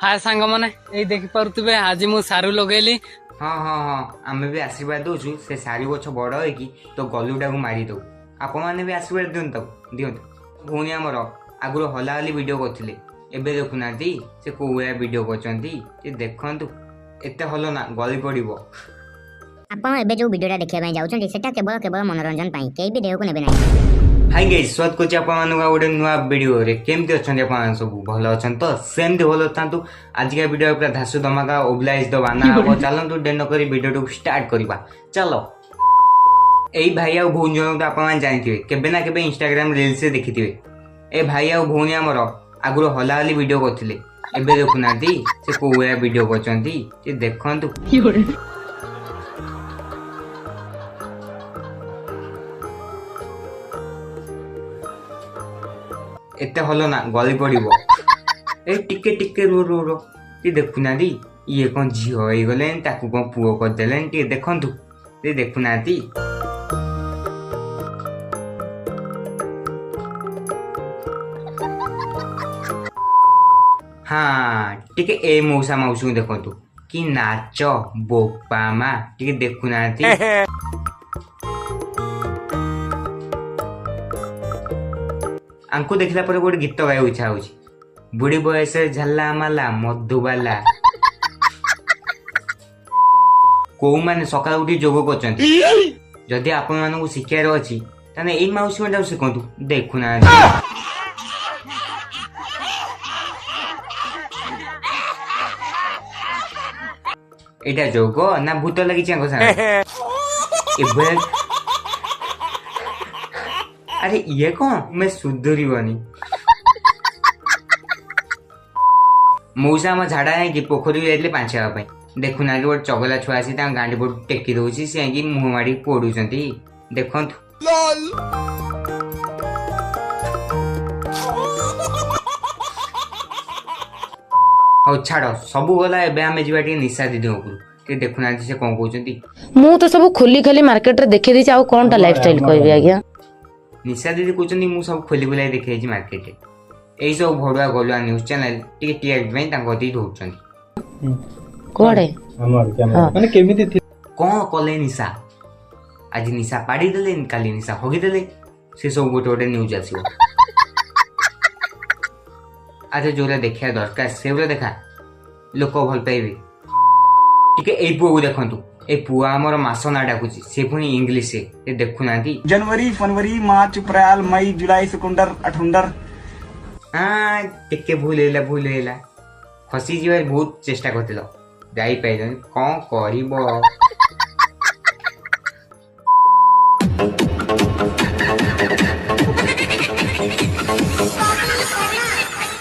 हाय सांग मैंने यही देखी पारे आज मु सारू लगेली। हाँ हाँ हाँ आमे भी आशीर्वाद दौचु से सारी गछ बड़ हो तो गलुटा को मारी दो आपण मैंने भी आशीर्वाद दिंतु भौणी आमर आगुरी हला हली वीडियो करते एबे देखुना से कौ भाया वीडियो कर देखु एत हल ना गली पड़ो। आपण एबे जो वीडियोटा देखिया जाउछन सेटा केवल केवल मनोरंजन पाई केही भी देह को नेबे नाही। हाय गाइस स्वागत करछि आपन गोटे नुआ वीडियो रे केमती अछन आपन सब भल अछन तो सेमती भल थांतु। आज का वीडियो पूरा धासु धमाका ओबलाइज दबाना अब चलंतु डेन करी वीडियो टू स्टार्ट करबा चलो। एई भाई आ भौणी जन तो आपन जानथिबे केबे ना केबे इंस्टाग्राम रील्स से देखिथिबे। ए भाई आ भौणी हमर आगुरो हला हली वीडियो करथिले एबे देखुना से को भाया वीडियो करचंती जे देखंतु। एत हल ना गली पड़ो ए टिके टिके रो रो रो देखुना ये कौन झील हो गले कौन पुओ करदे टे देखु देखुना। हाँ टिके ए मौसा मौसी को देखु कि नाच बोपा मा टिके देखुना। आंको देखला पर गोटे गीत गाय इच्छा हो बुढ़ी बयस झाला माला मधुबाला कौ मैंने सकाल उठी जोग कर आपण मानू शिक्षार अच्छी ताने एई मौसी मैंने शिखु देखुना। एटा जोग ना भूत लगी अरे ये कौन मैं सुधरी बनी मौसा आम झाड़ा है कि पोखरी जाइए पांच हाँपाई देखुना गोटे चगला छुआ आसी गांडी पट टेकी दौची सी मुह माड़ी पड़ुंट देखु। हौ छाड़ सबू गला एबे आमे जीवा टी निशा दीदी उपरु देखुना से कौन कहते मु तो सब खोली खाली मार्केट रे देखि दी आ कोनटा लाइफस्टाइल कहबी आज्ञा। निशा दीदी कहते मुझे सब खोली बुलाई देखे मार्केट यही सब भड़ुआ गलुआ न्यूज चैनल टी टीआरपी दौरान कौन कले निशा आज निशा पाड़ी देले काली निशा हगिदेले से सब गोटे गोटे न्यूज आसो। आज जो देखा दरकार से देखा लोक भल पाइबे टिके ए पुओ को देखंतु ए पुआ हमर मास ना डाकुची से पुनी इंग्लिश से देखुना। जनवरी फरवरी मार्च अप्रैल मई जुलाई सितंबर अठुंडर हाँ टिके भूल हेला खसी जीवार बहुत चेष्टा करथिलो जाई पाइलन कौन करिवो।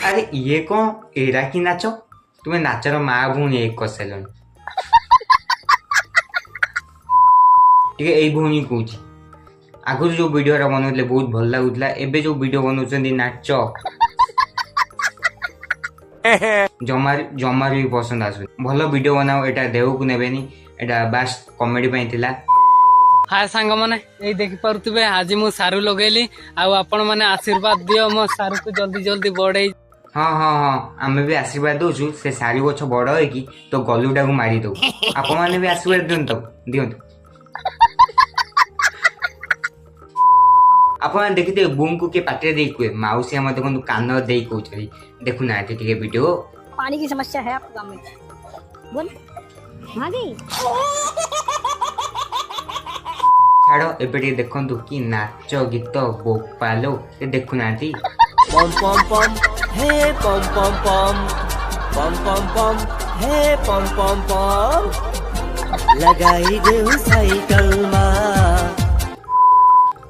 अरे ये कौन एरा की नाच तुम्हें नाचर माँ भूणी एक करसाइलन टिके एई भूणी कहूँ आगुरी जो वीडियो बनाते बहुत भल लगुला एबे जो वीडियो बनाउछन्ती नाच जमार भी पसंद आसु भल वीडियो बनाओ एटा देह को नेबेनी एटा बास कॉमेडी पई थिला। हाय सांग मैंने यही देखी पारे आज मु सारू लगेली आपण मैंने आशीर्वाद दियो मो सारू को जल्दी जल्दी बड़े। हाँ हाँ हाँ आमे भी आशीर्वाद दौचु से सारी गछ बड़ हो तो गलुटा को मारी दो आपण मैंने भी आशीर्वाद दिंतु। आपण देखिए बूम को के पाटे दे कुए मौसी हम देखु कान दे कहउछरी देखुना टिके वीडियो। पानी की समस्या है आपके गांव में बोल हां गई छाड़ो एबे देखंतु कि नाच गीत बोपालो देखुना। पम पम पम हे पम पम पम पम पम पम हे पम पम पम लगाई देउ साइकिल मा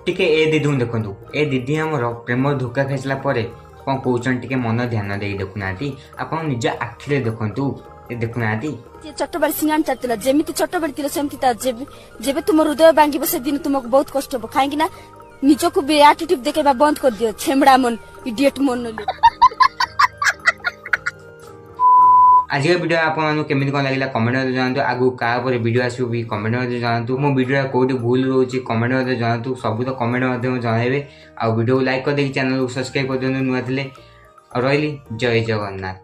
टिके ए दीदी देखु ए दीदी हमर प्रेम धोखा खाइला परे कौन कहउछन टिके मन ध्यान दे देखुना आपण निज आखिरे देखंतु देखुना। चट्टबाड़ी सिंगान चलतिला जेमिति चट्टबाड़ी तिला सेमति ता जेबे तुम हृदय बांगी बसे दिन तुमको बहुत कष्ट हो खाएंगे ना निजको बे एटीट्यूड देखेबा बंद कर दियो छेमड़ा मन इडियट मन ले। आज का वीडियो आपको केमी कौन लगे कमेंट में जानतु आगु क्या वीडियो आसो भी कमेंट में जानतु मो वीडियो कौटी भूल रोचे कमेंट में जानतु सब तो कमेंट में जनइबे आ वीडियो लाइक कर चैनल को सब्सक्राइब कर दिखाँ नुआ थे रही जय जगन्नाथ।